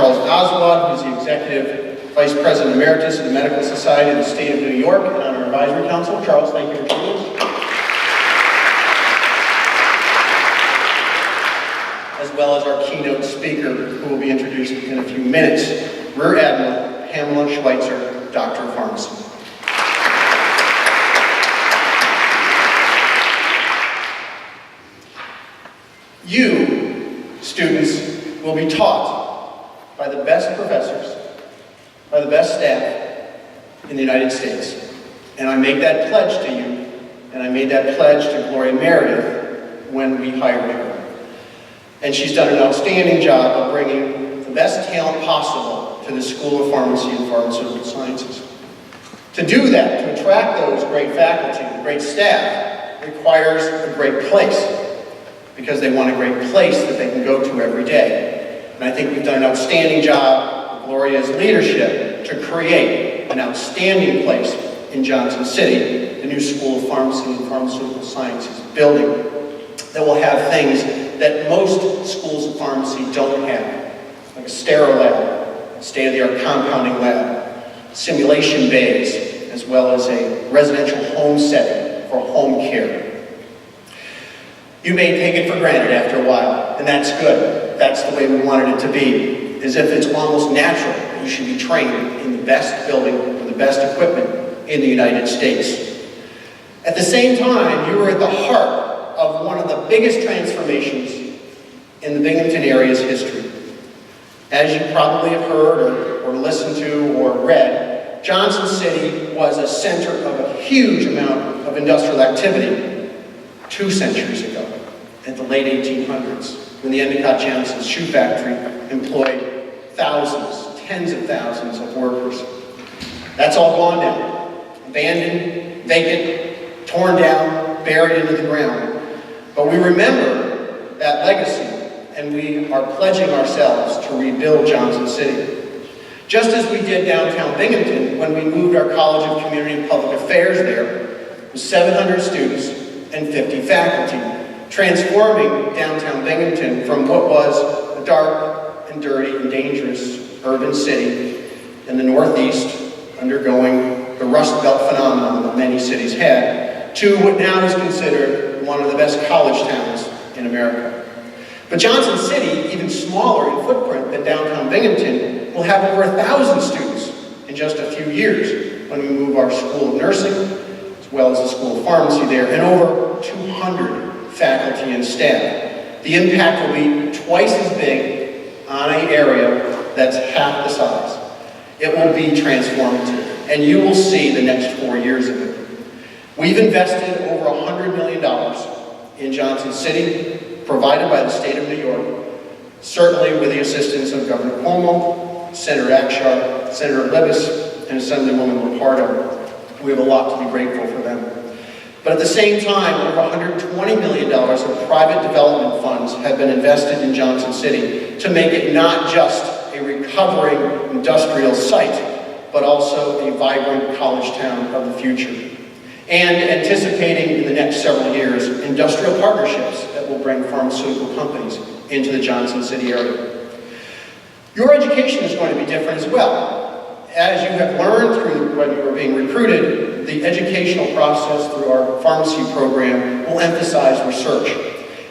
Charles Oswald, who's the Executive Vice President Emeritus of the Medical Society of the State of New York and on our Advisory Council. Charles, thank you for joining us. As well as our keynote speaker, who will be introduced in a few minutes, Rear Admiral Pamela Schweitzer, Doctor of Pharmacy. You, students, will be taught by the best professors, by the best staff in the United States. And I make that pledge to you, and I made that pledge to Gloria Meredith when we hired her. And she's done an outstanding job of bringing the best talent possible to the School of Pharmacy and Pharmaceutical Sciences. To do that, to attract those great faculty, the great staff, requires a great place, because they want a great place that they can go to every day. And I think we've done an outstanding job with Gloria's leadership to create an outstanding place in Johnson City, the new School of Pharmacy and Pharmaceutical Sciences building that will have things that most schools of pharmacy don't have, like a sterile lab, state-of-the-art compounding lab, simulation bays, as well as a residential home setting for home care. You may take it for granted after a while, and that's good. That's the way we wanted it to be, as if it's almost natural that you should be trained in the best building with the best equipment in the United States. At the same time, you were at the heart of one of the biggest transformations in the Binghamton area's history. As you probably have heard or listened to or read, Johnson City was a center of a huge amount of industrial activity 2 centuries ago, at the late 1800s, when the Endicott Johnson's shoe factory employed thousands, tens of thousands of workers. That's all gone now. Abandoned, vacant, torn down, buried into the ground. But we remember that legacy, and we are pledging ourselves to rebuild Johnson City. Just as we did downtown Binghamton when we moved our College of Community and Public Affairs there, with 700 students and 50 faculty, transforming downtown Binghamton from what was a dark and dirty and dangerous urban city in the Northeast, undergoing the Rust Belt phenomenon that many cities had, to what now is considered one of the best college towns in America. But Johnson City, even smaller in footprint than downtown Binghamton, will have over 1,000 students in just a few years when we move our School of Nursing, as well as the School of Pharmacy there, and over 200 faculty and staff. The impact will be twice as big on an area that's half the size. It will be transformative, and you will see the next 4 years of it. We've invested over $100 million in Johnson City, provided by the state of New York, certainly with the assistance of Governor Cuomo, Senator Akshar, Senator Libous, and Assemblywoman Lombardo. We have a lot to be grateful for them. But at the same time, over $120 million of private development funds have been invested in Johnson City to make it not just a recovering industrial site, but also a vibrant college town of the future. And anticipating in the next several years, industrial partnerships that will bring pharmaceutical companies into the Johnson City area. Your education is going to be different as well. As you have learned through when you were being recruited, the educational process through our pharmacy program will emphasize research.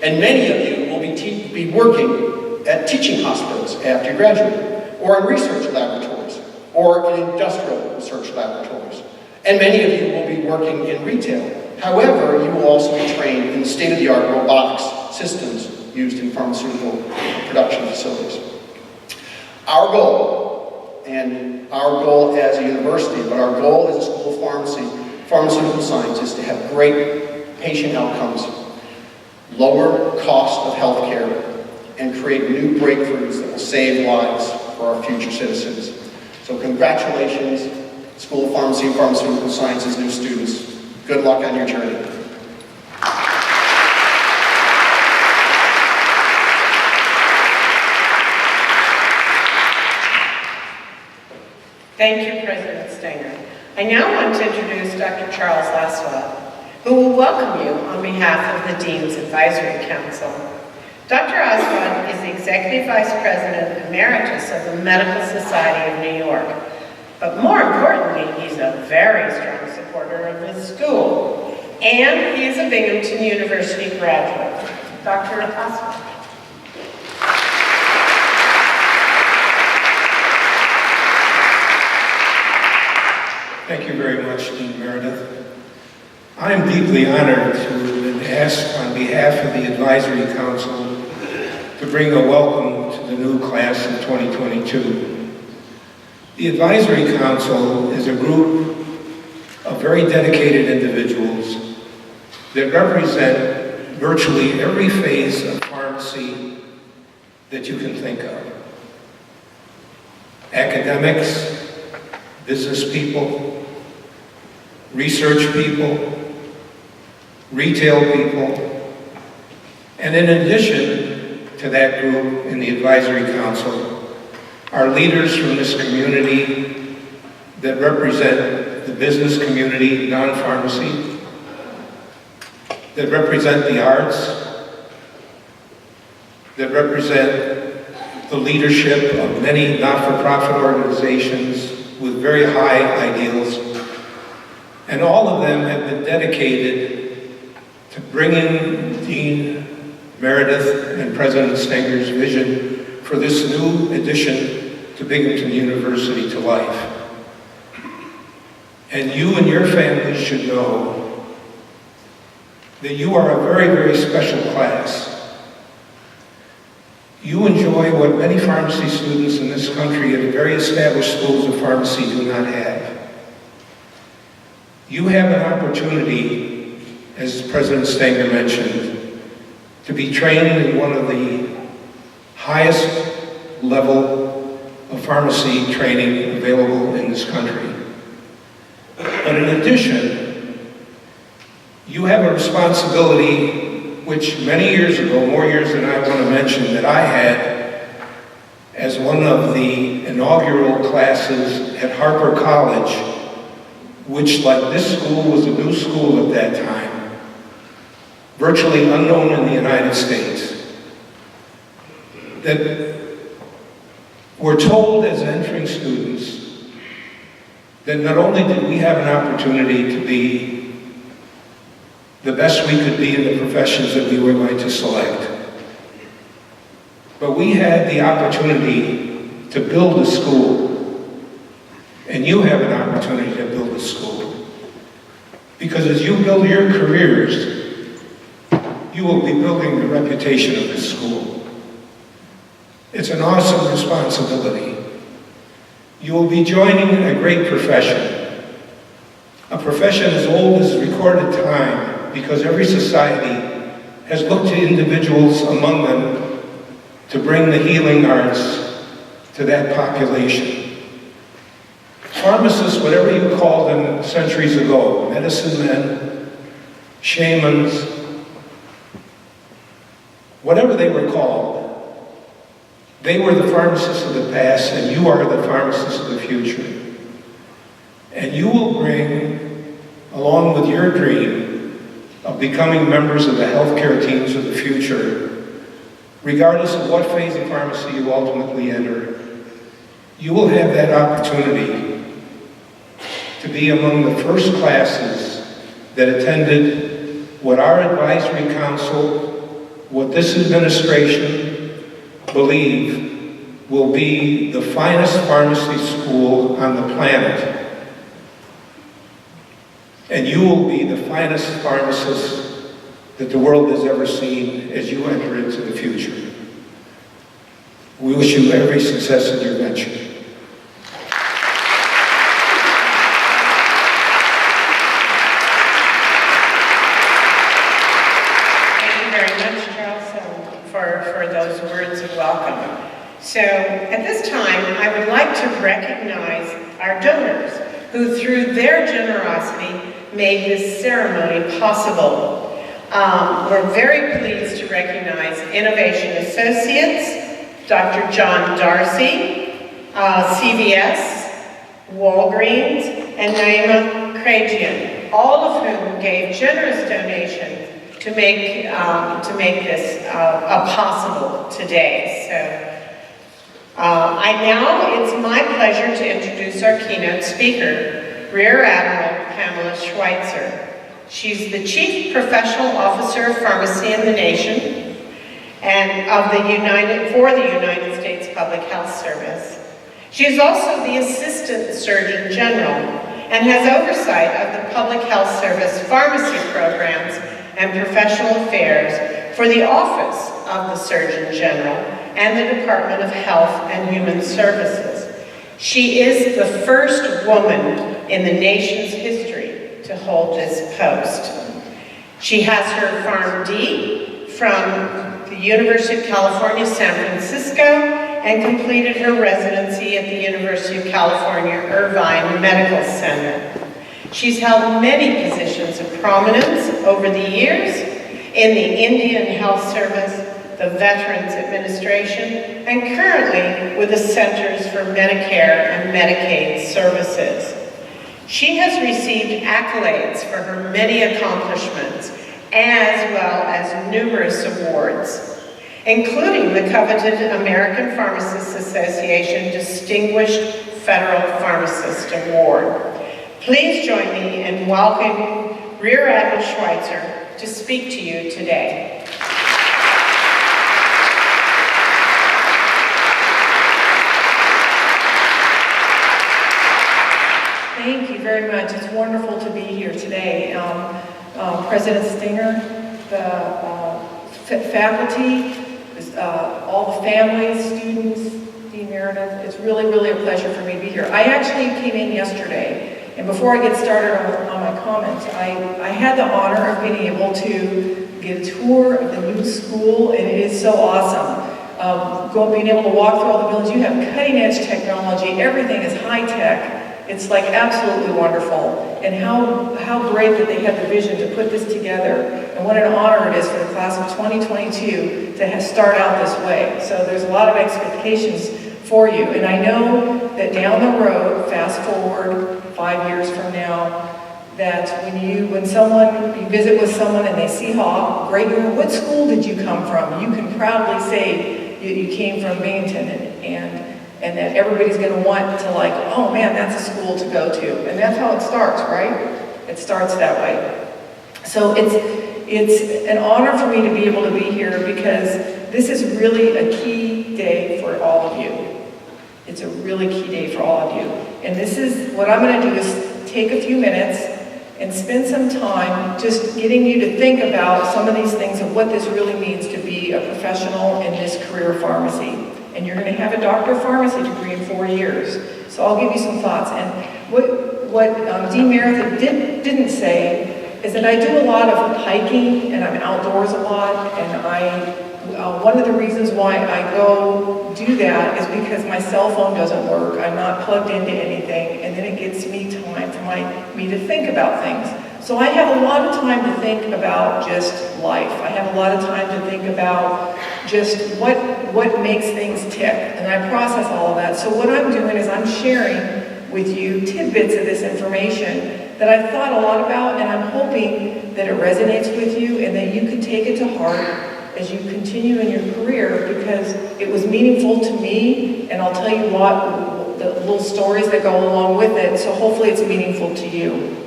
And many of you will be working at teaching hospitals after you graduate, or in research laboratories, or in industrial research laboratories. And many of you will be working in retail. However, you will also be trained in state-of-the-art robotics systems used in pharmaceutical production facilities. Our goal, and our goal as a university, but our goal as a School of Pharmacy, Pharmaceutical Science, is to have great patient outcomes, lower cost of healthcare, and create new breakthroughs that will save lives for our future citizens. So congratulations, School of Pharmacy and Pharmaceutical Sciences new students. Good luck on your journey. Thank you, President Stenger. I now want to introduce Dr. Charles Laswell, who will welcome you on behalf of the Dean's Advisory Council. Dr. Oswald is the Executive Vice President Emeritus of the Medical Society of New York. But more importantly, he's a very strong supporter of his school. And he is a Binghamton University graduate. Dr. Oswald. Thank you very much, Dean Meredith. I am deeply honored to have been asked on behalf of the Advisory Council to bring a welcome to the new class of 2022. The Advisory Council is a group of very dedicated individuals that represent virtually every phase of pharmacy that you can think of. Academics, business people, research people, retail people, and in addition to that group in the Advisory Council are leaders from this community that represent the business community, non-pharmacy, that represent the arts, that represent the leadership of many not-for-profit organizations with very high ideals. And all of them have been dedicated to bringing Dean Meredith and President Stenger's vision for this new addition to Binghamton University to life. And you and your families should know that you are a very, very special class. You enjoy what many pharmacy students in this country at very established schools of pharmacy do not have. You have an opportunity, as President Stenger mentioned, to be trained in one of the highest level of pharmacy training available in this country. But in addition, you have a responsibility which many years ago, more years than I want to mention, that I had as one of the inaugural classes at Harper College, which, like this school, was a new school at that time, virtually unknown in the United States, that we're told as entering students that not only did we have an opportunity to be the best we could be in the professions that we were going to select, but we had the opportunity to build a school. And you have an opportunity to build a school. Because as you build your careers, you will be building the reputation of this school. It's an awesome responsibility. You will be joining a great profession. A profession as old as recorded time, because every society has looked to individuals among them to bring the healing arts to that population. Pharmacists, whatever you called them centuries ago, medicine men, shamans, whatever they were called, they were the pharmacists of the past, and you are the pharmacists of the future. And you will bring, along with your dream of becoming members of the healthcare teams of the future, regardless of what phase of pharmacy you ultimately enter, you will have that opportunity to be among the first classes that attended what our advisory council, what this administration believe will be the finest pharmacy school on the planet. And you will be the finest pharmacist that the world has ever seen as you enter into the future. We wish you every success in your venture. For those words of welcome. So at this time, I would like to recognize our donors who, through their generosity, made this ceremony possible. We're very pleased to recognize Innovation Associates, Dr. John Darcy, CVS, Walgreens, and Naima Krajian, all of whom gave generous donations make this possible today. So it's my pleasure to introduce our keynote speaker, Rear Admiral Pamela Schweitzer. She's the Chief Professional Officer of Pharmacy in the nation and for the United States Public Health Service. She is also the Assistant Surgeon General and has oversight of the Public Health Service pharmacy programs and professional affairs for the Office of the Surgeon General and the Department of Health and Human Services. She is the first woman in the nation's history to hold this post. She has her PharmD from the University of California, San Francisco, and completed her residency at the University of California, Irvine Medical Center. She's held many positions of prominence over the years in the Indian Health Service, the Veterans Administration, and currently with the Centers for Medicare and Medicaid Services. She has received accolades for her many accomplishments, as well as numerous awards, including the coveted American Pharmacists Association Distinguished Federal Pharmacist Award. Please join me in welcoming Rear Admiral Schweitzer to speak to you today. Thank you very much. It's wonderful to be here today. President Stinger, the faculty, all the families, students, Dean Meredith, it's really, really a pleasure for me to be here. I actually came in yesterday, and before I get started on my comments, I had the honor of being able to get a tour of the new school, and it is so awesome. Being able to walk through all the buildings, you have cutting-edge technology, everything is high-tech. It's like absolutely wonderful, and how great that they had the vision to put this together, and what an honor it is for the class of 2022 to start out this way. So there's a lot of expectations for you, and I know that down the road, fast forward 5 years from now, that when you visit with someone and they see how great you are, what school did you come from? You can proudly say you came from Binghamton, and that everybody's going to want to oh man, that's a school to go to. And that's how it starts, right? It starts that way. So it's an honor for me to be able to be here because this is really a key day for all of you. It's a really key day for all of you. And this is, what I'm going to do is take a few minutes and spend some time just getting you to think about some of these things of what this really means to be a professional in this career of pharmacy. And you're going to have a doctor of pharmacy degree in 4 years. So I'll give you some thoughts. And what Dean Meredith didn't say is that I do a lot of hiking and I'm outdoors a lot. And one of the reasons why I go do that is because my cell phone doesn't work. I'm not plugged into anything. And then it gives me time for me to think about things. So I have a lot of time to think about just life. I have a lot of time to think about just what makes things tick, and I process all of that. So what I'm doing is I'm sharing with you tidbits of this information that I've thought a lot about, and I'm hoping that it resonates with you and that you can take it to heart as you continue in your career, because it was meaningful to me, and I'll tell you the little stories that go along with it, so hopefully it's meaningful to you.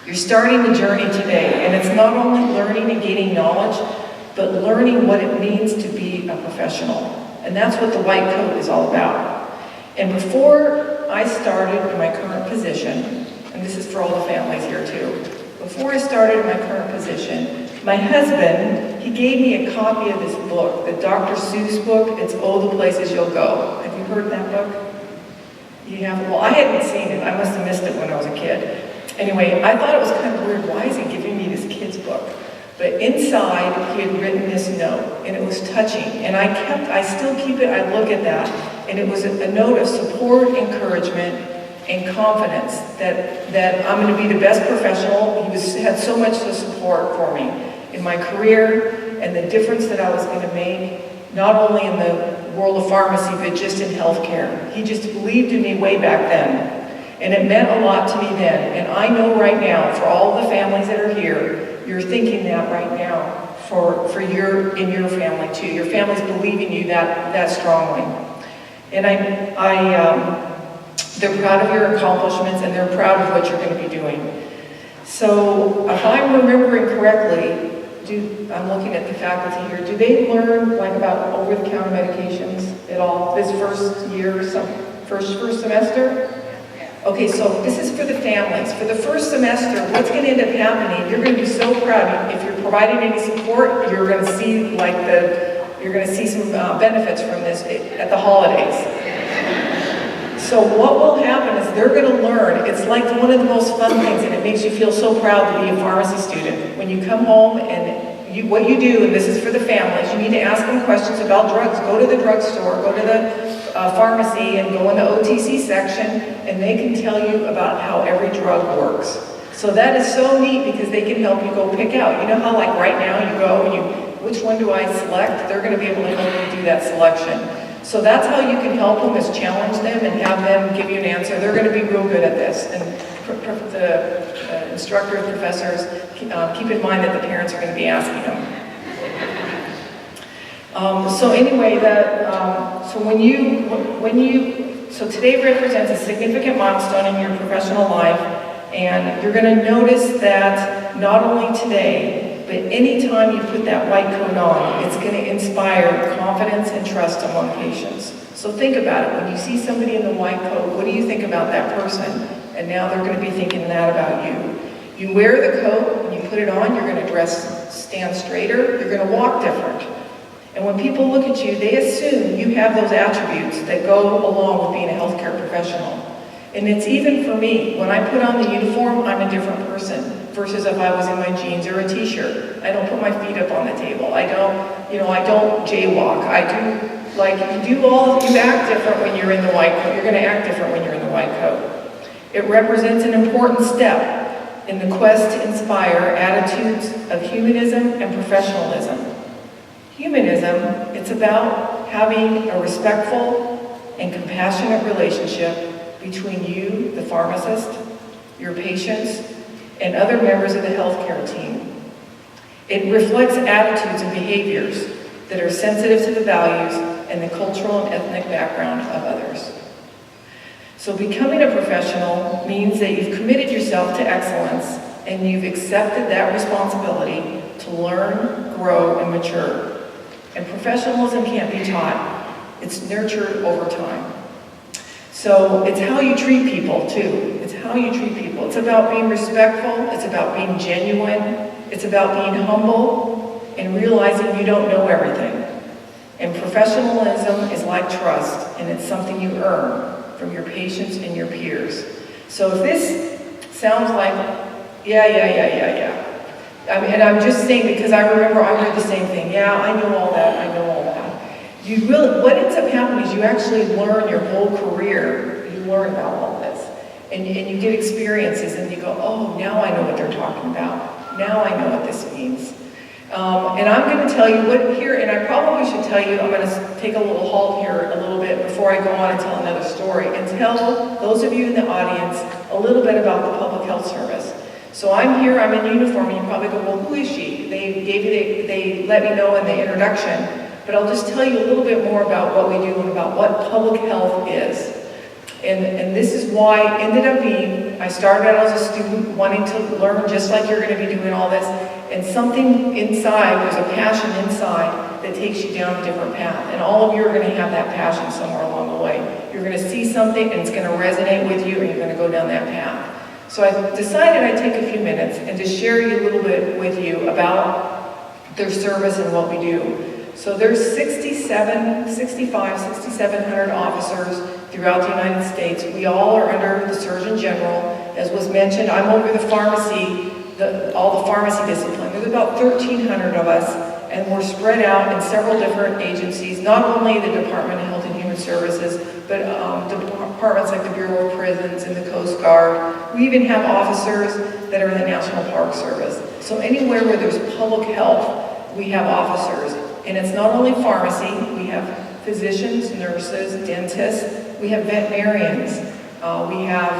You're starting the journey today, and it's not only learning and gaining knowledge, but learning what it means to be a professional. And that's what the white coat is all about. And before I started in my current position, and this is for all the families here too, before I started in my current position, my husband, he gave me a copy of this book, the Dr. Seuss book. It's Oh, the Places You'll Go. Have you heard that book? You haven't? Well, I hadn't seen it. I must have missed it when I was a kid. Anyway, I thought it was kind of weird. Why is he giving me this kid's book? But inside, he had written this note, and it was touching. And I still keep it, I look at that, and it was a note of support, encouragement, and confidence that I'm going to be the best professional. He had so much to support for me in my career and the difference that I was going to make, not only in the world of pharmacy, but just in healthcare. He just believed in me way back then. And it meant a lot to me then. And I know right now, for all the families that are here, you're thinking that right now in your family too. Your family's believing you that strongly. And they're proud of your accomplishments and they're proud of what you're going to be doing. So if I'm remembering correctly, I'm looking at the faculty here, do they learn like about over-the-counter medications at all this first year, first semester? Okay, so this is for the families. For the first semester, what's going to end up happening, you're going to be so proud. If you're providing any support, you're going to see some benefits from this at the holidays. So what will happen is they're going to learn. It's like one of the most fun things, and it makes you feel so proud to be a pharmacy student. When you come home and what you do, and this is for the families, you need to ask them questions about drugs. Go to the drugstore, go to the pharmacy, and go in the OTC section, and they can tell you about how every drug works. So that is so neat because they can help you go pick out. You know how like right now you go and which one do I select? They're going to be able to help you do that selection. So that's how you can help them, is challenge them and have them give you an answer. They're going to be real good at this. And the instructors, professors, keep in mind that the parents are going to be asking them. So anyway, so today represents a significant milestone in your professional life, and you're going to notice that not only today, but anytime you put that white coat on, it's going to inspire confidence and trust among patients. So think about it. When you see somebody in the white coat, what do you think about that person? And now they're going to be thinking that about you. You wear the coat, when you put it on, you're going to stand straighter, you're going to walk different. And when people look at you, they assume you have those attributes that go along with being a healthcare professional. And it's even for me, when I put on the uniform, I'm a different person versus if I was in my jeans or a t-shirt. I don't put my feet up on the table. I don't jaywalk. You act different when you're in the white coat. You're going to act different when you're in the white coat. It represents an important step in the quest to inspire attitudes of humanism and professionalism. Humanism, it's about having a respectful and compassionate relationship between you, the pharmacist, your patients, and other members of the healthcare team. It reflects attitudes and behaviors that are sensitive to the values and the cultural and ethnic background of others. So becoming a professional means that you've committed yourself to excellence and you've accepted that responsibility to learn, grow, and mature. And professionalism can't be taught. It's nurtured over time. So it's how you treat people, too. It's how you treat people. It's about being respectful. It's about being genuine. It's about being humble and realizing you don't know everything. And professionalism is like trust, and it's something you earn from your patients and your peers. So if this sounds like, yeah. And I'm just saying because I remember I heard the same thing. Yeah, I know all that. What ends up happening is you actually learn your whole career. You learn about all this. And you get experiences and you go, oh, now I know what they're talking about. Now I know what this means. And I'm going to tell you what here, and I probably should tell you, I'm going to take a little halt here a little bit before I go on and tell another story and tell those of you in the audience a little bit about the Public Health Service. So I'm here, I'm in uniform, and you probably go, well, who is she? They let me know in the introduction. But I'll just tell you a little bit more about what we do and about what public health is. And this is why it ended up being, I started out as a student wanting to learn just like you're going to be doing all this, and something inside, there's a passion inside that takes you down a different path. And all of you are going to have that passion somewhere along the way. You're going to see something and it's going to resonate with you and you're going to go down that path. So I decided I'd take a few minutes and just share a little bit with you about their service and what we do. So there's 6,700 officers throughout the United States. We all are under the Surgeon General. As was mentioned, I'm over the pharmacy, all the pharmacy discipline. There's about 1,300 of us, and we're spread out in several different agencies, not only the Department of Health and Human Services, but departments like the Bureau of Prisons and the Coast Guard. We even have officers that are in the National Park Service. So anywhere where there's public health, we have officers. And it's not only pharmacy, we have physicians, nurses, dentists, we have veterinarians, we have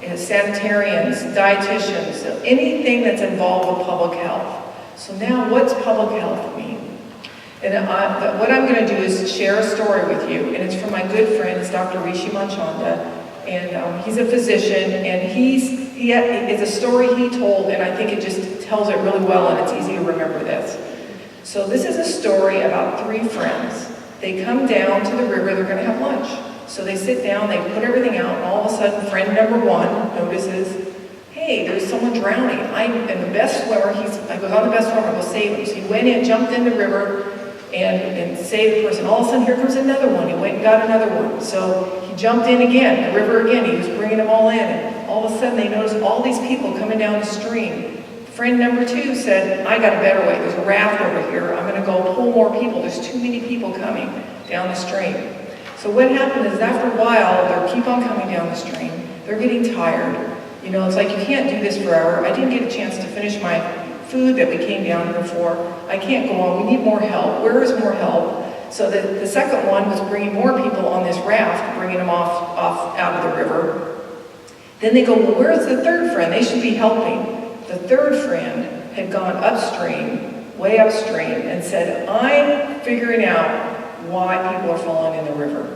sanitarians, dietitians, so anything that's involved with public health. So now what's public health mean? And what I'm going to do is share a story with you, and it's from my good friend, it's Dr. Rishi Manchanda, and he's a physician, and it's a story he told, and I think it just tells it really well, and it's easy to remember this. So this is a story about 3 friends. They come down to the river, they're going to have lunch. So they sit down, they put everything out, and all of a sudden, friend number 1 notices, hey, there's someone drowning. I am the best swimmer. I goes, I'm the best swimmer, I'll go save him. So he went in, jumped in the river, and saved the person. All of a sudden, here comes another one. He went and got another one. So he jumped in again, the river again. He was bringing them all in. And all of a sudden, they noticed all these people coming down the stream. Friend number 2 said, I got a better way. There's a raft over here. I'm going to go pull more people. There's too many people coming down the stream. So what happened is after a while, they keep on coming down the stream. They're getting tired. You know, it's like, you can't do this forever. I didn't get a chance to finish my food that we came down here for. I can't go on. We need more help. Where is more help? So the second one was bringing more people on this raft, bringing them off out of the river. Then they go, well, where's the third friend? They should be helping. The third friend had gone upstream, way upstream, and said, I'm figuring out why people are falling in the river.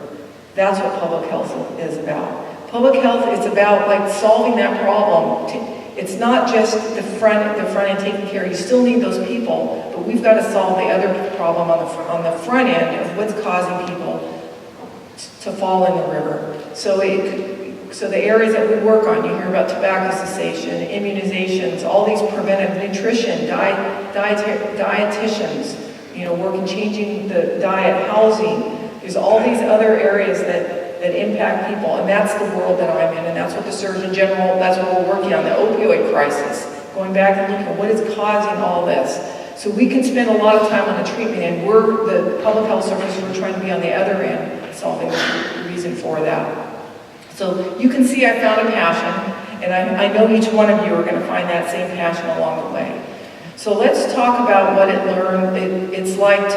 That's what public health is about. Public health is about like solving that problem. It's not just the front end taking care. You still need those people, but we've got to solve the other problem on the front end of what's causing people to fall in the river. So the areas that we work on, you hear about tobacco cessation, immunizations, all these preventive nutrition, dietitians, you know, working, changing the diet, housing. There's all these other areas that impact people, and that's the world that I'm in, and that's what the Surgeon General, that's what we're working on, the opioid crisis, going back and looking at what is causing all this. So we can spend a lot of time on the treatment, and we're, the public health service, we're trying to be on the other end, solving the reason for that. So you can see I found a passion, and I know each one of you are going to find that same passion along the way. So let's talk about what it's like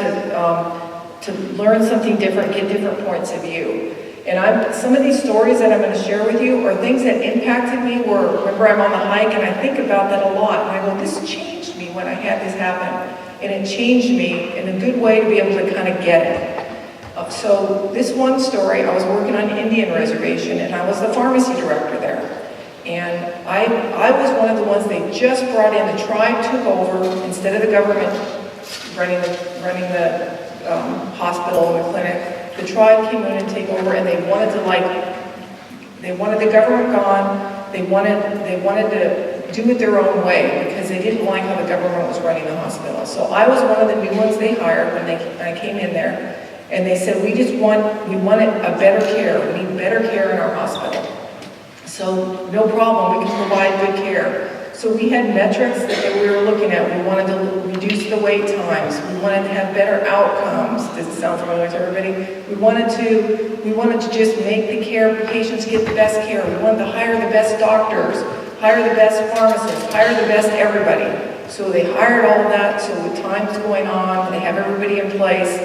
to learn something different, get different points of view. And some of these stories that I'm going to share with you are things that impacted me. Remember, I'm on the hike, and I think about that a lot. And I go, this changed me when I had this happen. And it changed me in a good way to be able to kind of get it. So this one story, I was working on an Indian reservation, and I was the pharmacy director there. And I was one of the ones they just brought in. The tribe took over instead of the government running the hospital and the clinic. The tribe came in and take over, and they wanted the government gone. They wanted to do it their own way because they didn't like how the government was running the hospital. So I was one of the new ones they hired when I came in there, and they said, we wanted a better care. We need better care in our hospital. So no problem, we can provide good care. So we had metrics that we were looking at. We wanted to reduce the wait times. We wanted to have better outcomes. Does it sound familiar to everybody? We wanted to just make the care, patients get the best care. We wanted to hire the best doctors, hire the best pharmacists, hire the best everybody. So they hired all of that, so with time's going on, they have everybody in place.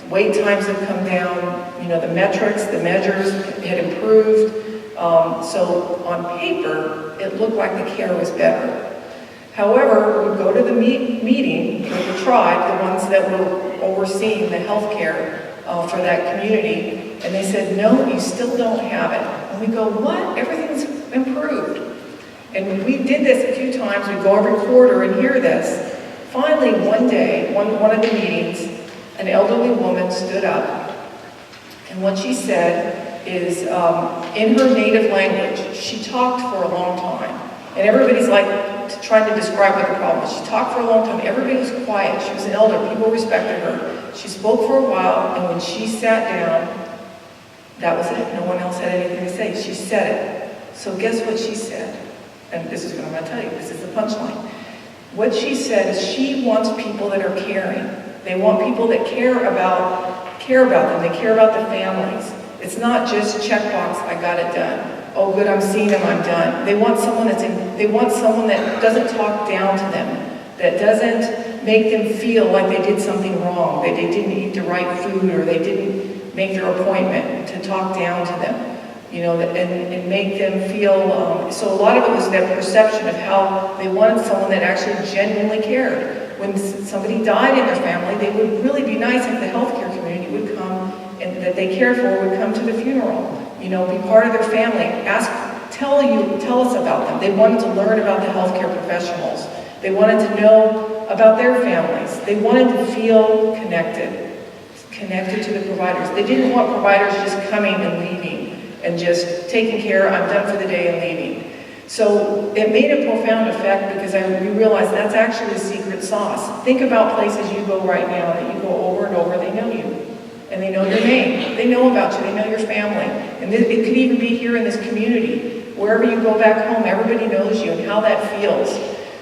Wait times have come down. You know, the metrics, the measures had improved. So on paper, it looked like the care was better. However, we go to the meeting with the tribe, the ones that were overseeing the health care for that community, and they said, no, you still don't have it. And we go, what? Everything's improved. And we did this a few times. We go every quarter and hear this. Finally, one day, one of the meetings, an elderly woman stood up, and what she said is in her native language. She talked for a long time, and everybody's like trying to describe what the problem was. She talked for a long time. Everybody was quiet. She was an elder. People respected her. She spoke for a while, and when she sat down, that was it. No one else had anything to say. She said it. So guess what she said? And this is what I'm going to tell you. This is the punchline. What she said is she wants people that are caring. They want people that care about them. They care about the families. It's not just checkbox, I got it done. Oh good, I'm seeing them, I'm done. They want someone that doesn't talk down to them, that doesn't make them feel like they did something wrong, that they didn't eat the right food, or they didn't make their appointment, to talk down to them. and make them feel, so a lot of it was that perception of how they wanted someone that actually genuinely cared. When somebody died in their family, they would really be nice if the healthcare community would come, and that they cared for would come to the funeral, be part of their family, tell us about them. They wanted to learn about the healthcare professionals. They wanted to know about their families. They wanted to feel connected to the providers. They didn't want providers just coming and leaving and just taking care, I'm done for the day and leaving. So it made a profound effect because we realized that's actually the secret sauce. Think about places you go right now that you go over and over, they know you. And they know your name. They know about you. They know your family. And it could even be here in this community. Wherever you go back home, everybody knows you and how that feels.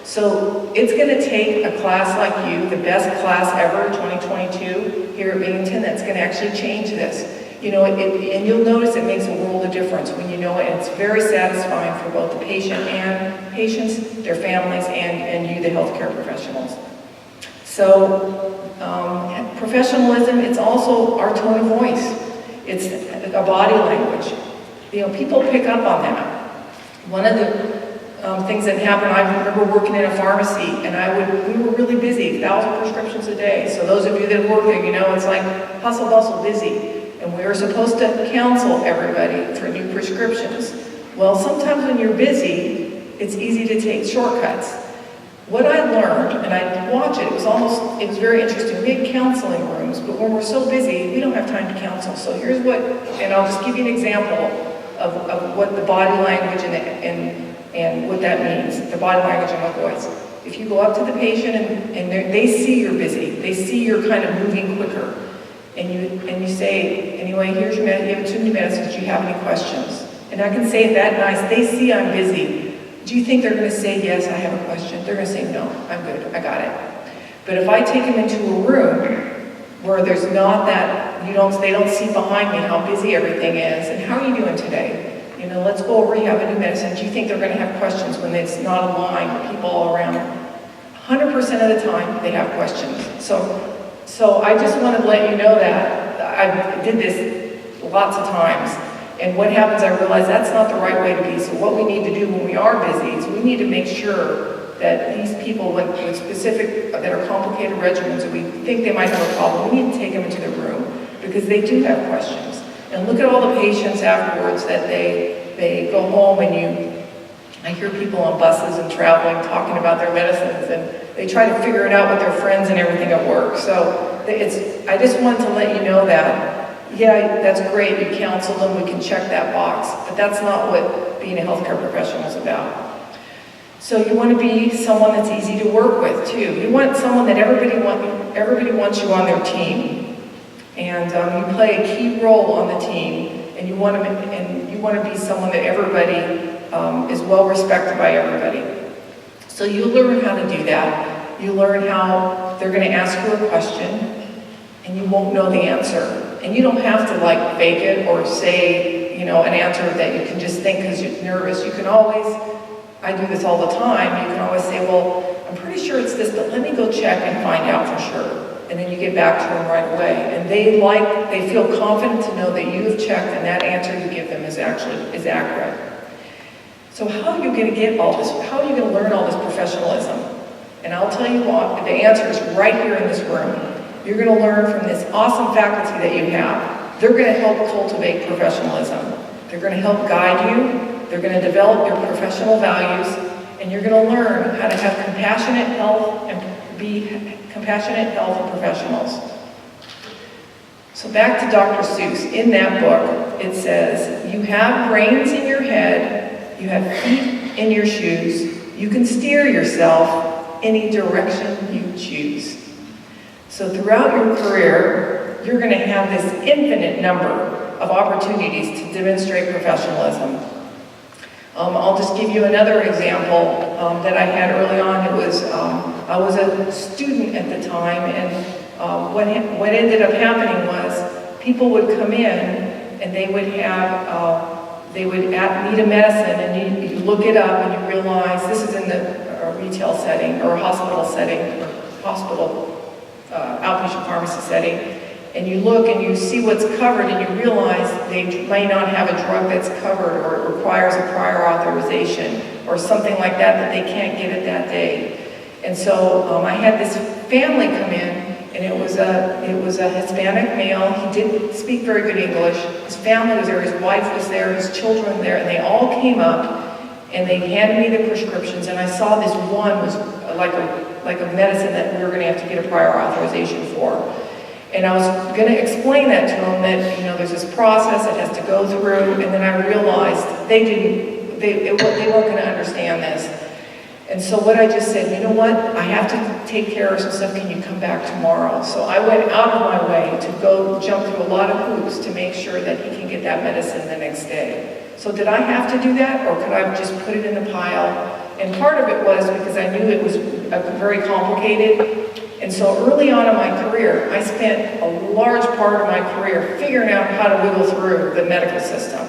So it's going to take a class like you, the best class ever, 2022, here at Binghamton, that's going to actually change this. And you'll notice it makes a world of difference when you know it. And it's very satisfying for both the patients, their families, and you, the healthcare professionals. So professionalism, it's also our tone of voice. It's a body language. People pick up on that. One of the things that happened, I remember working in a pharmacy, and we were really busy, 1,000 prescriptions a day. So those of you that work there, it's like hustle, bustle, busy. And we were supposed to counsel everybody for new prescriptions. Well, sometimes when you're busy, it's easy to take shortcuts. What I learned, and I watch it, it was very interesting. We had counseling rooms, but when we're so busy, we don't have time to counsel. So here's and I'll just give you an example of what the body language and what that means, the body language and my voice. If you go up to the patient and they see you're busy, they see you're kind of moving quicker, and you say, anyway, here's your you have too many medicines, do you have any questions? And I can say it that nice, they see I'm busy. Do you think they're going to say, yes, I have a question? They're going to say, no, I'm good, I got it. But if I take them into a room where there's not that, they don't see behind me how busy everything is, and how are you doing today? Let's go over, you have a new medicine. Do you think they're going to have questions when it's not a line with people all around? 100% of the time, they have questions. So I just wanted to let you know that. I did this lots of times. And what happens, I realize that's not the right way to be. So what we need to do when we are busy is we need to make sure that these people with specific, that are complicated regimens, or we think they might have a problem, we need to take them into the room because they do have questions. And look at all the patients afterwards that they go home and I hear people on buses and traveling talking about their medicines, and they try to figure it out with their friends and everything at work. So I just wanted to let you know that, yeah, that's great, you counsel them, we can check that box, but that's not what being a healthcare professional is about. So you want to be someone that's easy to work with too. You want someone that everybody wants you on their team. And you play a key role on the team, and you want to be someone that everybody is well respected by everybody. So you learn how to do that. You learn how they're going to ask you a question, and you won't know the answer. And you don't have to fake it or say an answer that you can just think because you're nervous. You can always, I do this all the time. You can always say, well, I'm pretty sure it's this, but let me go check and find out for sure. And then you get back to them right away. And they feel confident to know that you have checked and that answer you give them is accurate. So how are you going to get all this? How are you going to learn all this professionalism? And I'll tell you what, the answer is right here in this room. You're going to learn from this awesome faculty that you have. They're going to help cultivate professionalism. They're going to help guide you. They're going to develop your professional values. And you're going to learn how to have compassionate health and be compassionate health and professionals. So back to Dr. Seuss. In that book, it says, you have brains in your head, you have feet in your shoes, you can steer yourself any direction you choose. So throughout your career, you're going to have this infinite number of opportunities to demonstrate professionalism. I'll just give you another example that I had early on. It was, I was a student at the time, and what ended up happening was people would come in and they would need a medicine, and you look it up and you realize this is in the retail setting or a hospital setting, or hospital outpatient pharmacy setting, and you look and you see what's covered and you realize they may not have a drug that's covered or it requires a prior authorization or something like that that they can't get it that day. And so I had this family come in, and it was a Hispanic male. He didn't speak very good English. His family was there, his wife was there, his children were there, and they all came up and they handed me the prescriptions, and I saw this one was like a medicine that we were going to have to get a prior authorization for. And I was going to explain that to them that, you know, there's this process it has to go through, and then I realized they weren't going to understand this. And so what I just said, you know what, I have to take care of some stuff, can you come back tomorrow? So I went out of my way to go jump through a lot of hoops to make sure that he can get that medicine the next day. So did I have to do that, or could I just put it in the pile? And part of it was because I knew it was very complicated. And so early on in my career, I spent a large part of my career figuring out how to wiggle through the medical system.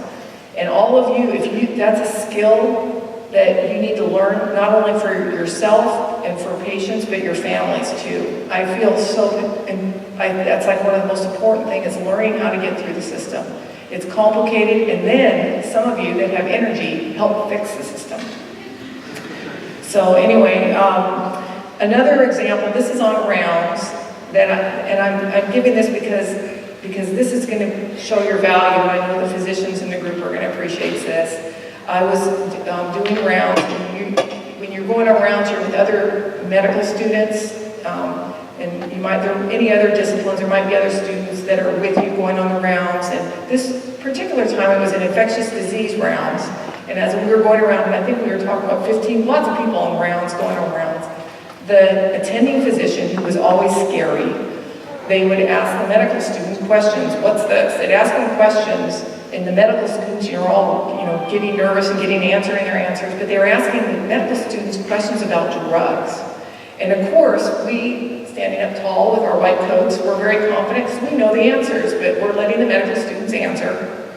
And all of you, that's a skill that you need to learn, not only for yourself and for patients, but your families too. I feel that's like one of the most important things is learning how to get through the system. It's complicated, and then some of you that have energy help fix the system. So anyway, another example, this is on rounds, I'm giving this because this is going to show your value. I know the physicians in the group are going to appreciate this. I was doing rounds, and when you're going on rounds, you're with other medical students, and there are any other disciplines, there might be other students that are with you going on the rounds, and this particular time it was an infectious disease rounds, and as we were going around, and I think we were talking about lots of people on rounds, going on rounds, the attending physician, who was always scary, they would ask the medical students questions. What's this? They'd ask them questions, and the medical students, you're all, getting nervous and answering their answers, but they were asking the medical students questions about drugs. And of course, we, standing up tall with our white coats, we're very confident because we know the answers, but we're letting the medical students answer.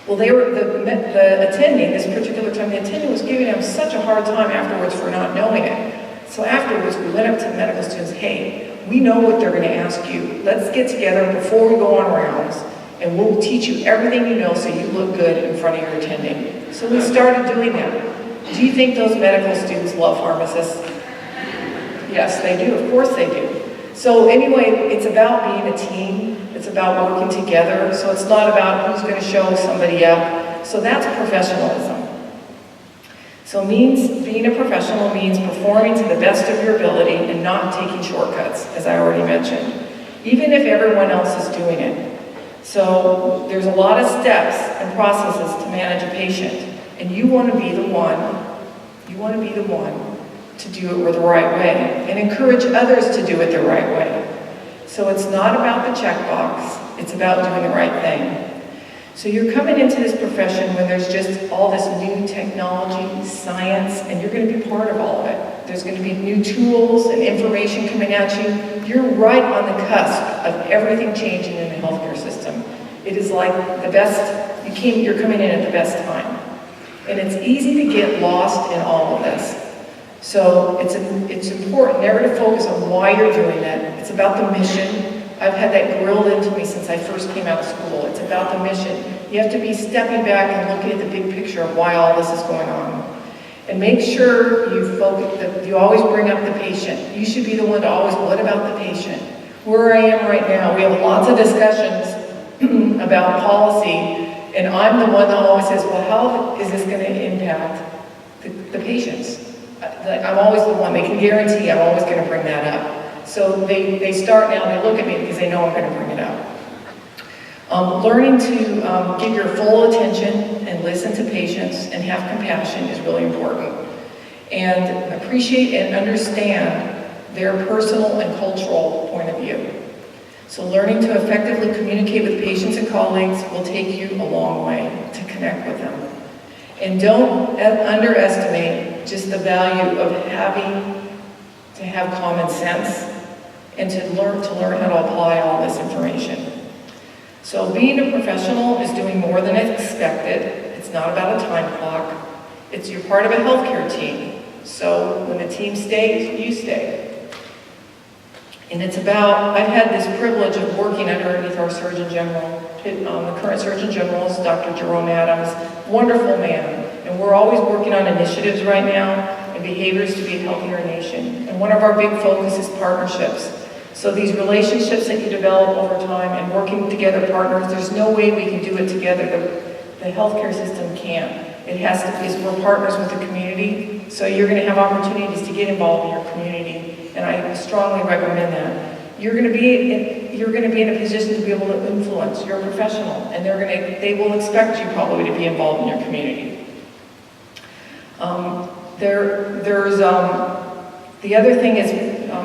Well, they were, the attending, this particular time, the attending was giving them such a hard time afterwards for not knowing it. So afterwards, we went up to the medical students, hey, we know what they're going to ask you. Let's get together before we go on rounds, and we'll teach you everything you know so you look good in front of your attending. So we started doing that. Do you think those medical students love pharmacists? Yes, they do. Of course they do. So anyway, it's about being a team. It's about working together. So it's not about who's going to show somebody up. So that's professionalism. So being a professional means performing to the best of your ability and not taking shortcuts, as I already mentioned, even if everyone else is doing it. So there's a lot of steps and processes to manage a patient, and you want to be the one to do it the right way and encourage others to do it the right way. So it's not about the checkbox, it's about doing the right thing. So you're coming into this profession when there's just all this new technology, science, and you're going to be part of all of it. There's going to be new tools and information coming at you. You're right on the cusp of everything changing in the healthcare system. It is like the best, you're coming in at the best time. And it's easy to get lost in all of this. So it's important never to focus on why you're doing it. It's about the mission. I've had that grilled into me since I first came out of school. It's about the mission. You have to be stepping back and looking at the big picture of why all this is going on. And make sure you focus, that you always bring up the patient. You should be the one to always, what about the patient? Where I am right now, we have lots of discussions about policy, and I'm the one that always says, well, how is this going to impact the patients? I'm always the one, they can guarantee I'm always going to bring that up. So they start now, they look at me because they know I'm going to bring it up. Learning to give your full attention and listen to patients and have compassion is really important. And appreciate and understand their personal and cultural point of view. So learning to effectively communicate with patients and colleagues will take you a long way to connect with them. And don't underestimate just the value of having to have common sense and to learn how to apply all this information. So being a professional is doing more than expected. It's not about a time clock. You're part of a healthcare team. So when the team stays, you stay. And it's about, I've had this privilege of working underneath our Surgeon General. The current Surgeon General is Dr. Jerome Adams, wonderful man. And we're always working on initiatives right now and behaviors to be a healthier nation. And one of our big focus is partnerships. So these relationships that you develop over time and working together partners, there's no way we can do it together. The healthcare system can't. It has to be, we're partners with the community, so you're going to have opportunities to get involved in your community, and I strongly recommend that. You're going to be in a position to be able to influence. You're a professional, and they will expect you probably to be involved in your community. The other thing is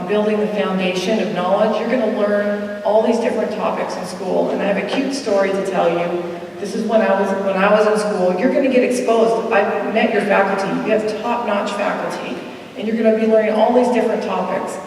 building the foundation of knowledge. You're going to learn all these different topics in school, and I have a cute story to tell you. This is when I was in school. You're going to get exposed. I've met your faculty. You have top-notch faculty, and you're going to be learning all these different topics.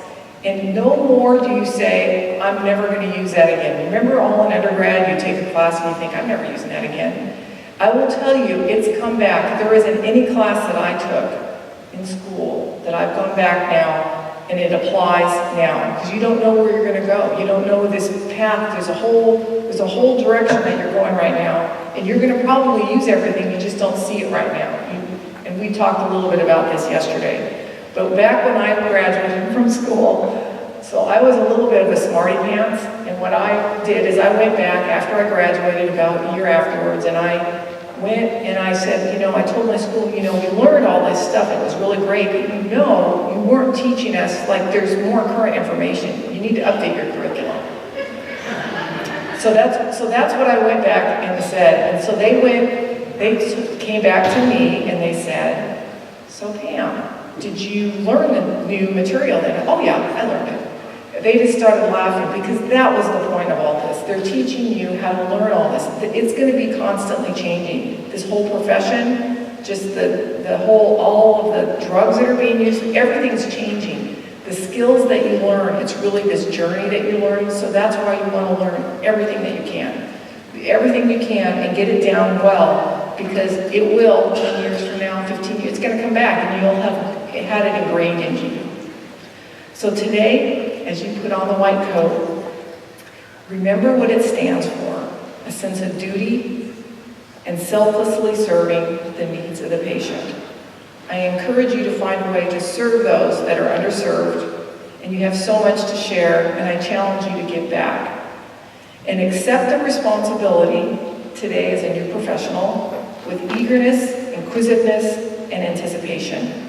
And no more do you say, I'm never going to use that again. Remember all in undergrad, you take a class and you think, I'm never using that again. I will tell you, it's come back. There isn't any class that I took in school that I've gone back now and it applies now, because you don't know where you're going to go. You don't know this path. There's a whole direction that you're going right now, and you're going to probably use everything. You just don't see it right now. And we talked a little bit about this yesterday. But back when I graduated from school, so I was a little bit of a smarty pants, and what I did is I went back after I graduated about a year afterwards, and I went and I said, I told my school, we learned all this stuff. It was really great, but you weren't teaching us, like, there's more current information. You need to update your curriculum. So that's what I went back and said. And so they came back to me and they said, so Pam, did you learn the new material then? Oh yeah, I learned it. They just started laughing because that was the point of all this. They're teaching you how to learn all this. It's going to be constantly changing. This whole profession, just all of the drugs that are being used, everything's changing. The skills that you learn, it's really this journey that you learn, so that's why you want to learn everything that you can. Everything you can and get it down well, because it will, 10 years from now, 15 years, it's going to come back and you'll have had it ingrained into you. So today, as you put on the white coat, remember what it stands for: a sense of duty and selflessly serving the needs of the patient. I encourage you to find a way to serve those that are underserved, and you have so much to share, and I challenge you to give back. And accept the responsibility today as a new professional with eagerness, inquisitiveness, and anticipation.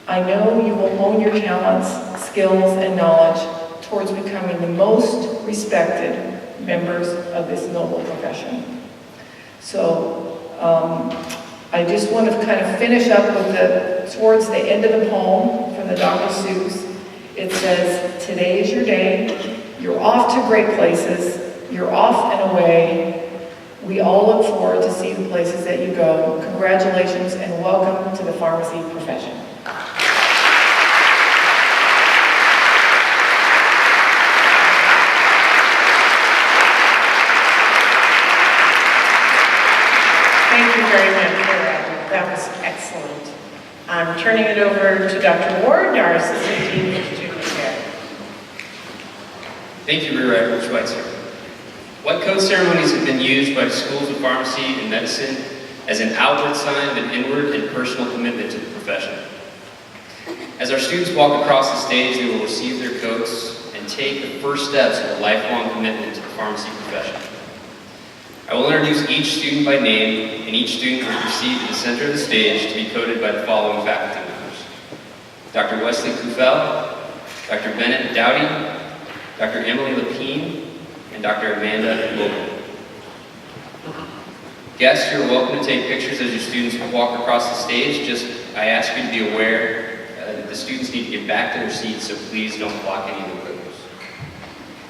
I know you will hone your talents, skills, and knowledge towards becoming the most respected members of this noble profession. So I just want to kind of finish up with towards the end of the poem from the Dr. Seuss. It says, today is your day, you're off to great places, you're off and away. We all look forward to see the places that you go. Congratulations and welcome to the pharmacy profession. Thank you very much, Laura. That was excellent. I'm turning it over to Dr. Ward, our Assistant Dean for Student Care. Thank you, Rear Admiral Schweitzer. White coat ceremonies have been used by schools of pharmacy and medicine as an outward sign of an inward and personal commitment to the profession. As our students walk across the stage, they will receive their coats and take the first steps of a lifelong commitment to the pharmacy profession. I will introduce each student by name, and each student will proceed to the center of the stage to be coated by the following faculty members: Dr. Wesley Kufel, Dr. Bennett Dowdy, Dr. Emily Lapine, and Dr. Amanda Logan. Guests, you're welcome to take pictures as your students walk across the stage. I ask you to be aware that the students need to get back to their seats, so please don't block any of the rows.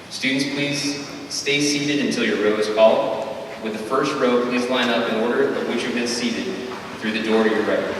Students, please stay seated until your row is called. With the first row, please line up in order of which you've been seated through the door to your right.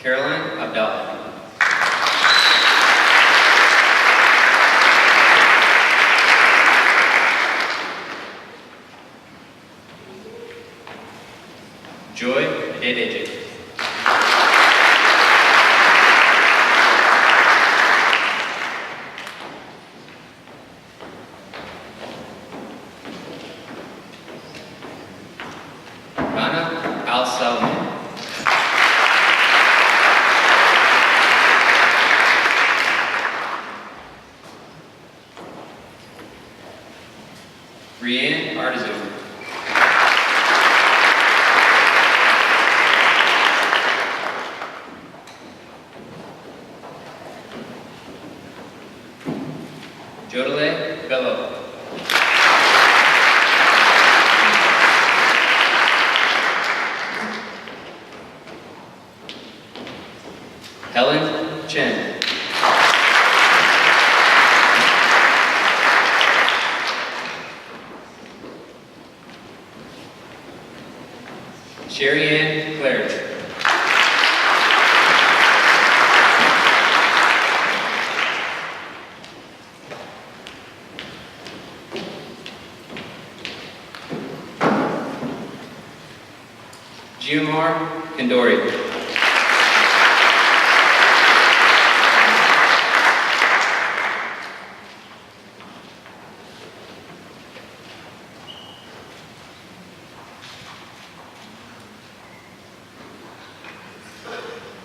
Caroline Abdallah. Joy Adedeji. Rana Al Salman. Brianne Artizu. Jodele Bello. Helen Chen. Sherry Ann Claridge. Giomar Kandori.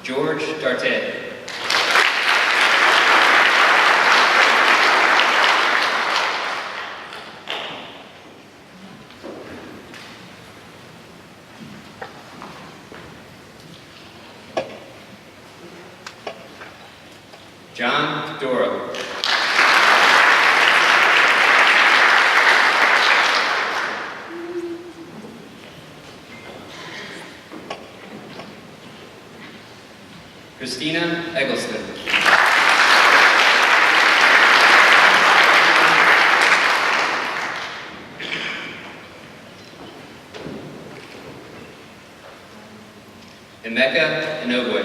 George Dartet. John Doro. Christina Eggleston. Emeka Inogwe.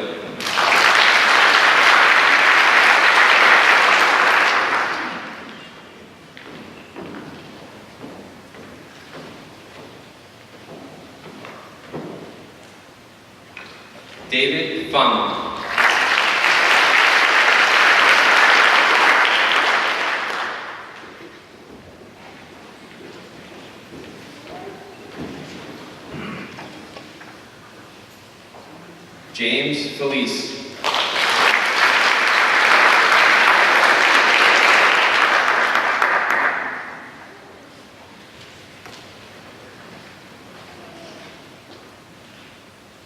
David Fung. James Felice.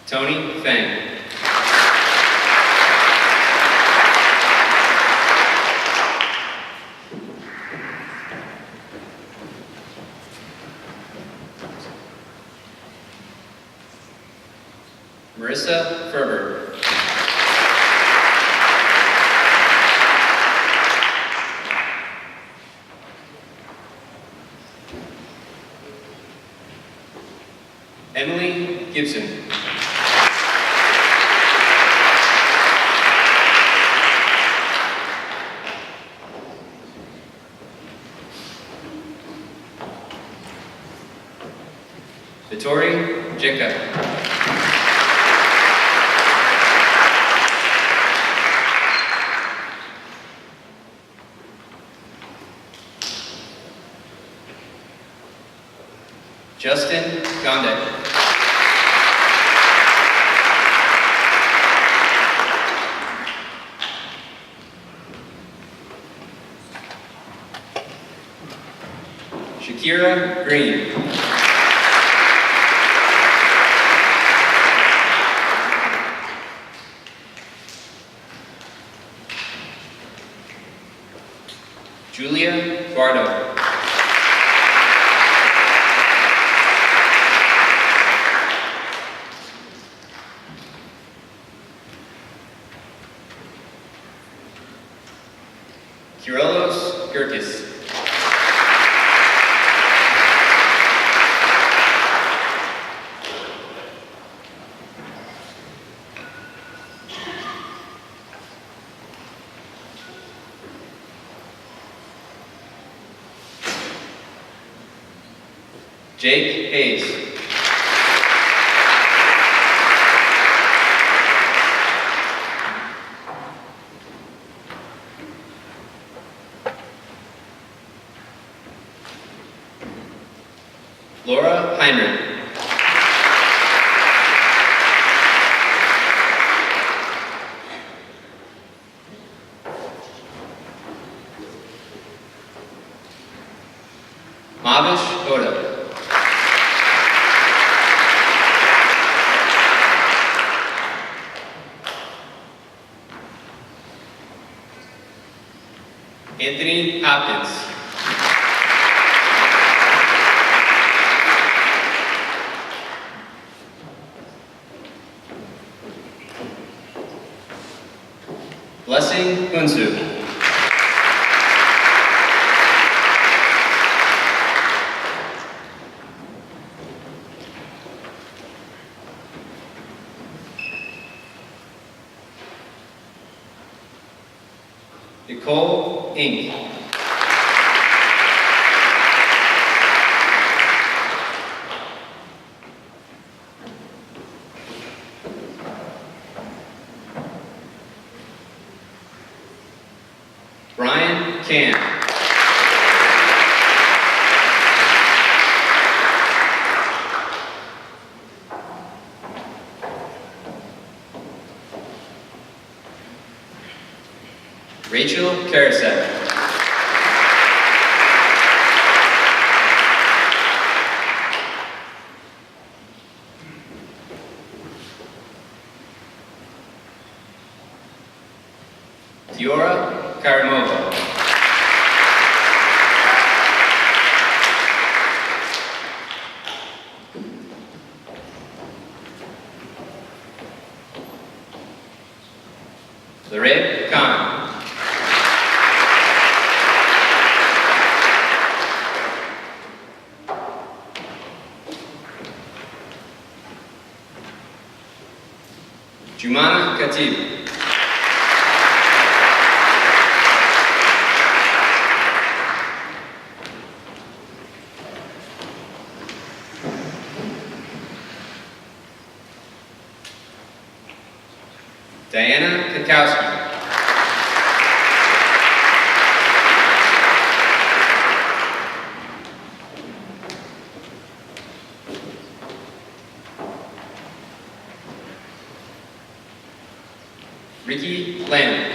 Tony Feng. Marissa Ferber. Emily Gibson. Vittori Jenka. Justin Gondek. Shakira Green. Julia Bardo. Kyrillos Gurkis. Jake Hayes. Laura Heinrich. Mavish Oda. Anthony Hopkins. Blessing Hunsu. Nicole Inc. Brian Camp. Rachel Karasek. Diora Karimova. Larib Khan. Jumana Khatib. Diana Kakowski. Ricky Lamb.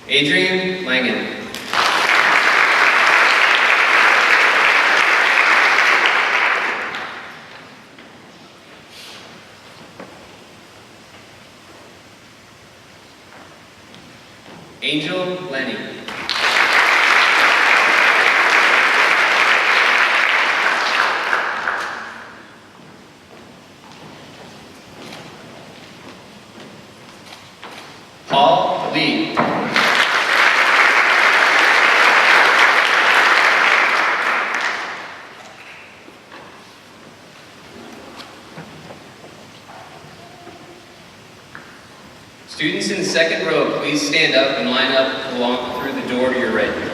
Adrian Langen. Angel Lenny. Paul Lee. Students in the second row, please stand up and line up along through the door to your right.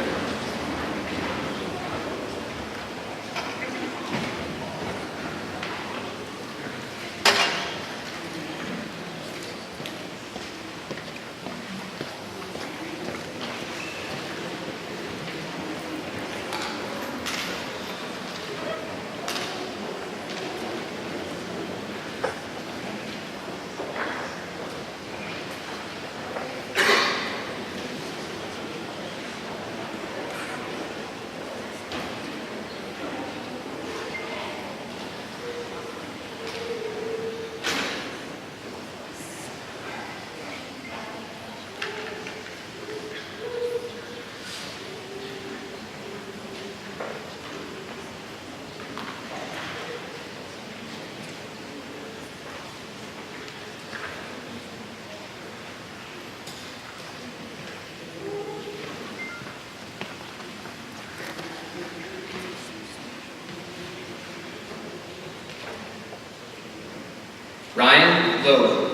Ryan Lowe.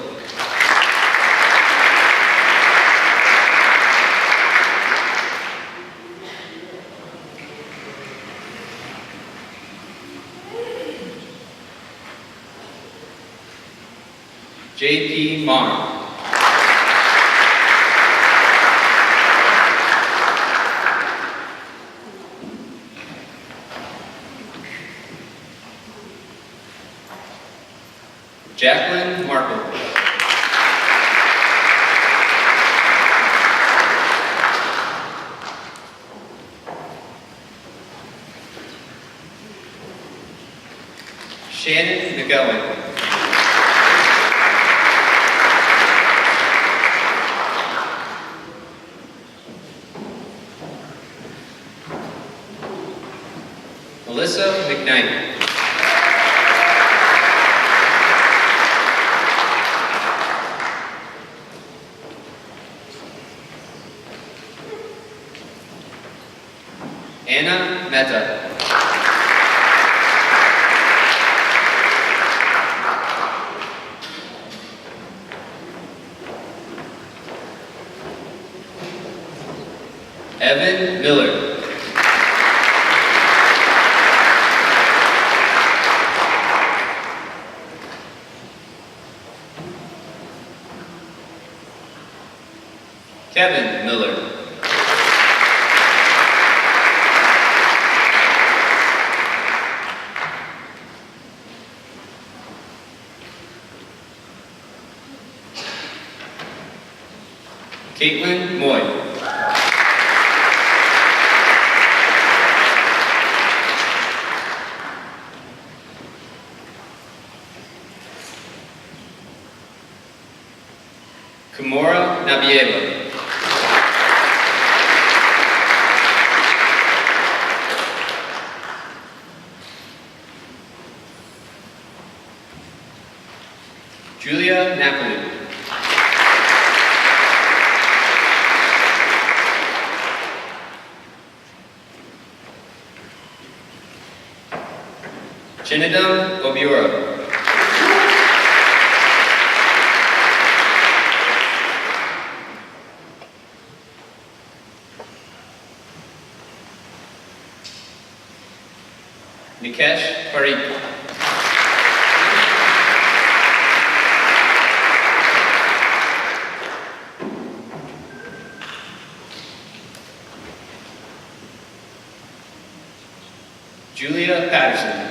J.P. Marr. Jacqueline Markle. Shannon McGowan. Melissa McKnight. Anna Mehta. Evan Miller. Kevin Miller. Caitlin Moy. Kimora Nabieva. Julia Napoli. Chinedum Obiora. Nikesh Parikh. Julia Patterson.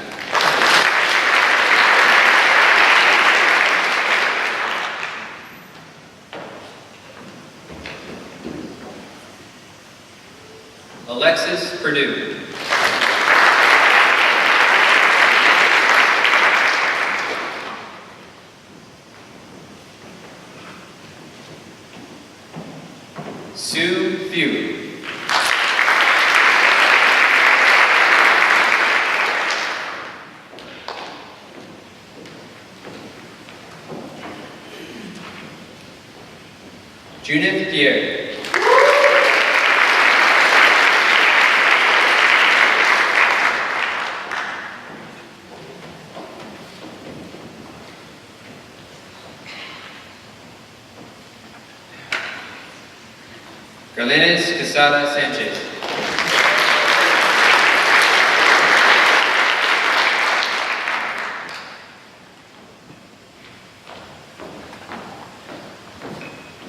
Alexis Perdue. Sue Few. Judith Pierre. Carlenes Quesada Sanchez.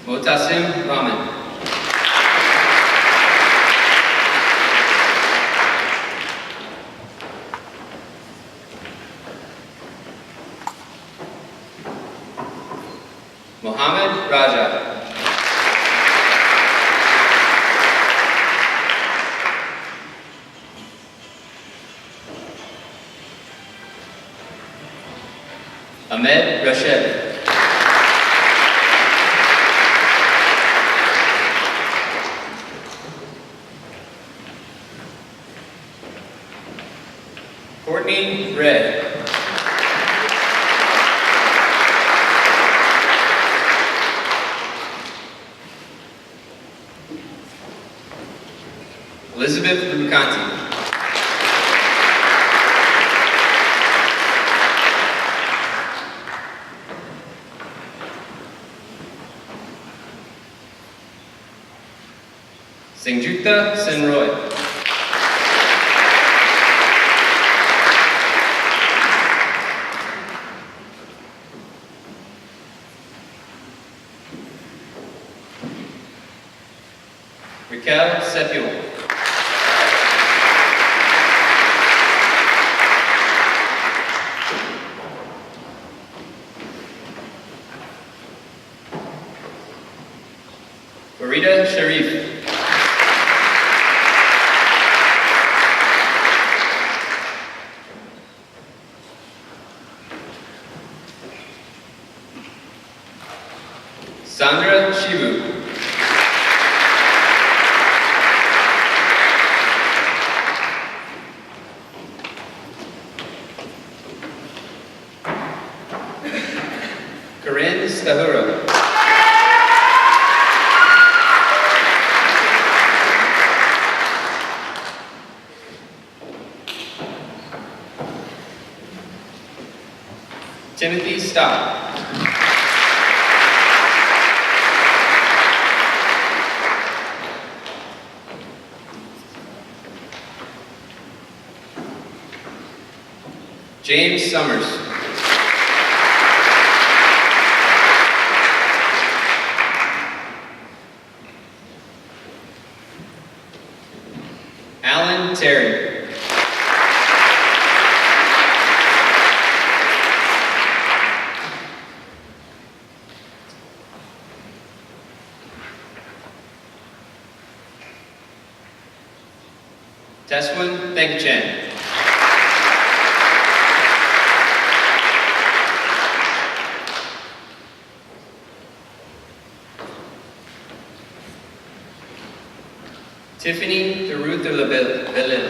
Motasim Rahman. Mohammed Raja. Ahmed Rashid. Courtney Red. Elizabeth Rubicanti. Rivka Senroy. Raquel Sepul. Farida Sharif. Sandra Shivu. Corinne Stahura. Timothy Stock. James Summers. Alan Terry. Teswin Thengchen. Tiffany Deruth de la Bellil.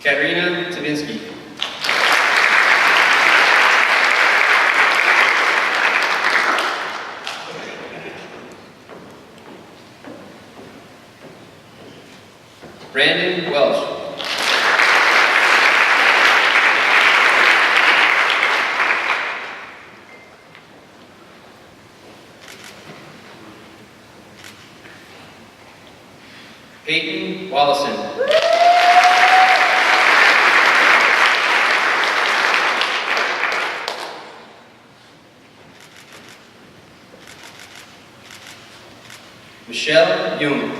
Katerina Tavinsky. Brandon Welsh. Peyton Wallison. Michelle Jung.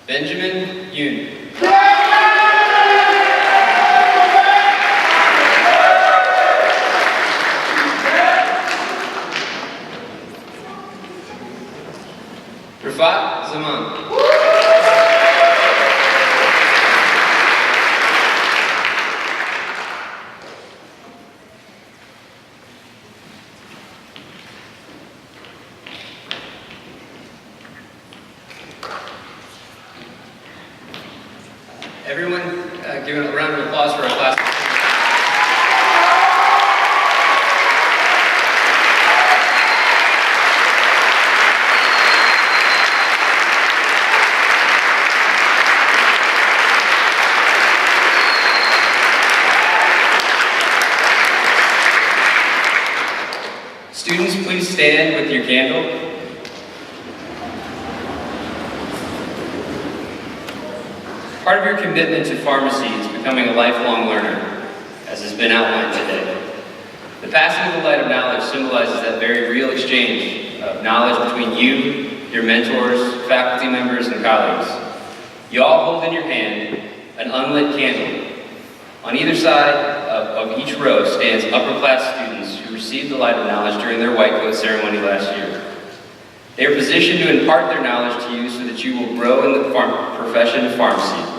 Benjamin Yoon. Rafat Zaman. Everyone, give a round of applause for our class. Students, please stand with your candle. Part of your commitment to pharmacy is becoming a lifelong learner, as has been outlined today. The passing of the light of knowledge symbolizes that very real exchange of knowledge between you, your mentors, faculty members, and colleagues. You all hold in your hand an unlit candle. On either side of each row stands upper-class students who received the light of knowledge during their white coat ceremony last year. They are positioned to impart their knowledge to you so that you will grow in the profession of pharmacy.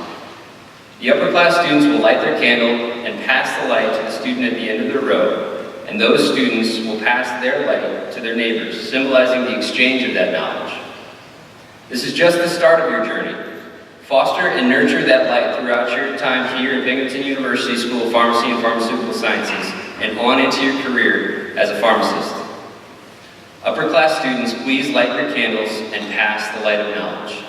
The upper-class students will light their candle and pass the light to the student at the end of their row, and those students will pass their light to their neighbors, symbolizing the exchange of that knowledge. This is just the start of your journey. Foster and nurture that light throughout your time here at Binghamton University School of Pharmacy and Pharmaceutical Sciences and on into your career as a pharmacist. Upper-class students, please light your candles and pass the light of knowledge.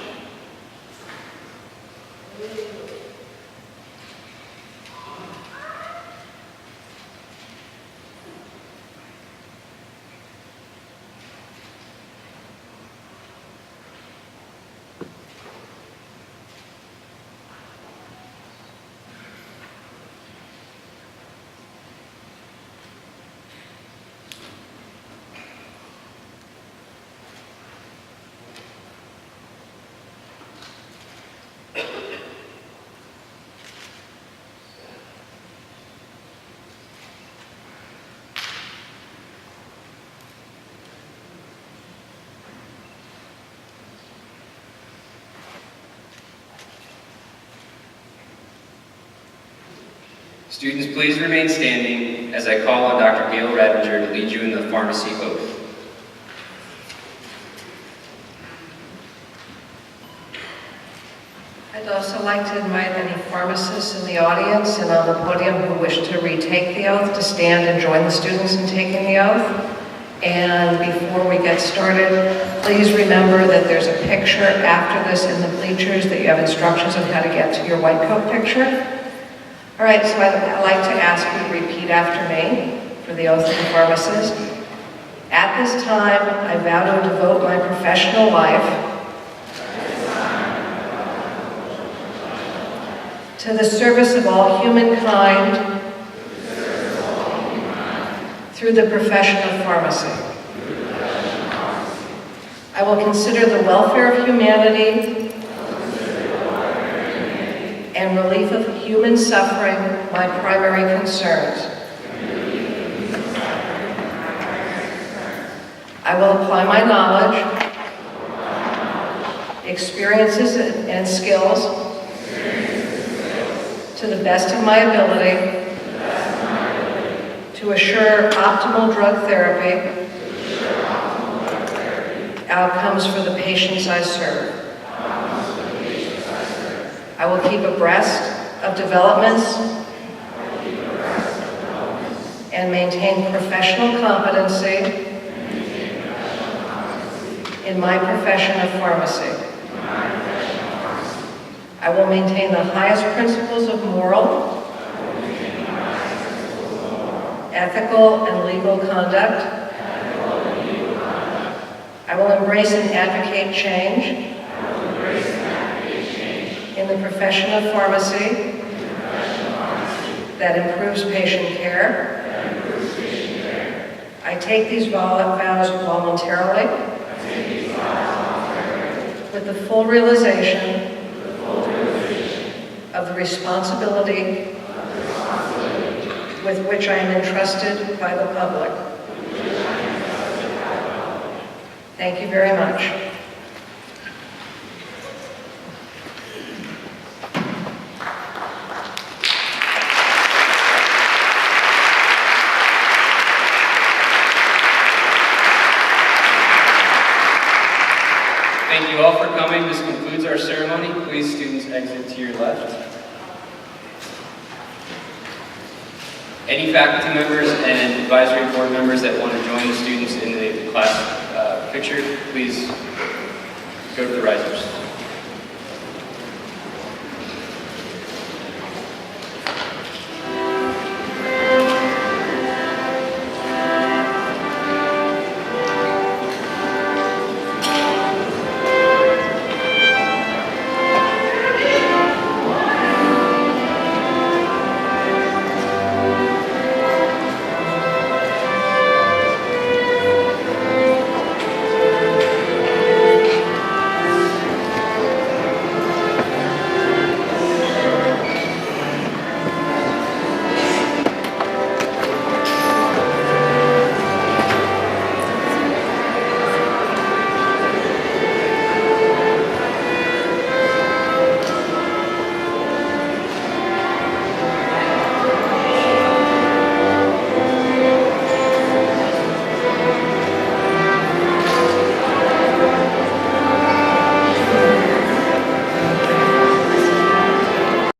Students, please remain standing as I call on Dr. Gail Radinger to lead you in the pharmacy oath. I'd also like to invite any pharmacists in the audience and on the podium who wish to retake the oath to stand and join the students in taking the oath. And before we get started, please remember that there's a picture after this in the bleachers that you have instructions on how to get to your white coat picture. All right, so I'd like to ask you to repeat after me for the oath of the pharmacist. At this time, I vow to devote my professional life to the service of all humankind through the profession of pharmacy. I will consider the welfare of humanity and relief of human suffering my primary concerns. I will apply my knowledge, experiences, and skills to the best of my ability to assure optimal drug therapy outcomes for the patients I serve. I will keep abreast of developments and maintain professional competency in my profession of pharmacy. I will maintain the highest principles of moral, ethical, and legal conduct. I will embrace and advocate change in the profession of pharmacy that improves patient care. I take these vows voluntarily with the full realization of the responsibility with which I am entrusted by the public. Thank you very much. Thank you all for coming. This concludes our ceremony. Please, students, exit to your left. Any faculty members and advisory board members that want to join the students in the class picture, please go to the risers.